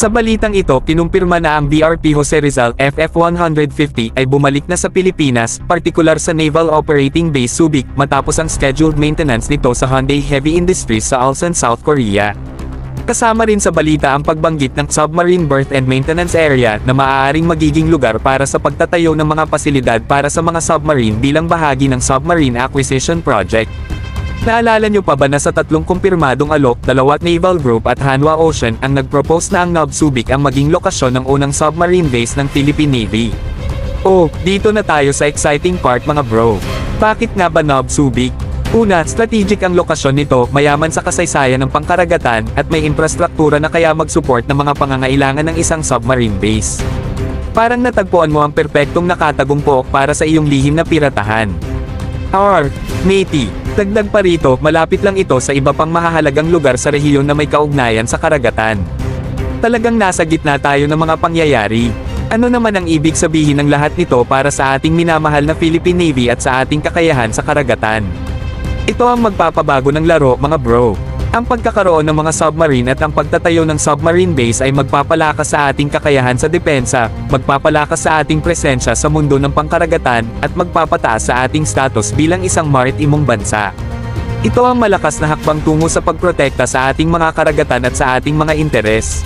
Sa balitang ito, kinumpirma na ang BRP Jose Rizal FF-150 ay bumalik na sa Pilipinas, partikular sa Naval Operating Base Subic, matapos ang scheduled maintenance nito sa Hyundai Heavy Industries sa Ulsan, South Korea. Kasama rin sa balita ang pagbanggit ng Submarine Berth and Maintenance Area na maaaring magiging lugar para sa pagtatayo ng mga pasilidad para sa mga submarine bilang bahagi ng Submarine Acquisition Project. Naalala nyo pa ba na sa tatlong kumpirmadong alok, Dalawat Naval Group at Hanwha Ocean ang nag-propose na ang Nob Subic ang maging lokasyon ng unang submarine base ng Philippine Navy? Oh, dito na tayo sa exciting part mga bro. Bakit nga ba Nob Subic? Una, strategic ang lokasyon nito, mayaman sa kasaysayan ng pangkaragatan, at may infrastruktura na kaya mag-support ng mga pangangailangan ng isang submarine base. Parang natagpuan mo ang perpektong nakatagong para sa iyong lihim na piratahan. Matey. Dagdag pa rito, malapit lang ito sa iba pang mahahalagang lugar sa rehiyon na may kaugnayan sa karagatan. Talagang nasa gitna tayo ng mga pangyayari. Ano naman ang ibig sabihin ng lahat nito para sa ating minamahal na Philippine Navy at sa ating kakayahan sa karagatan? Ito ang magpapabago ng laro mga bro. Ang pagkakaroon ng mga submarine at ang pagtatayo ng submarine base ay magpapalakas sa ating kakayahan sa depensa, magpapalakas sa ating presensya sa mundo ng pangkaragatan, at magpapataas sa ating status bilang isang maritimong bansa. Ito ang malakas na hakbang tungo sa pagprotekta sa ating mga karagatan at sa ating mga interes.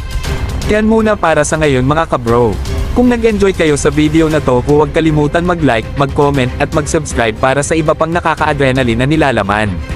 Yan muna para sa ngayon mga kabro. Kung nag-enjoy kayo sa video na to, huwag kalimutan mag-like, mag-comment at mag-subscribe para sa iba pang nakaka-adrenaline na nilalaman.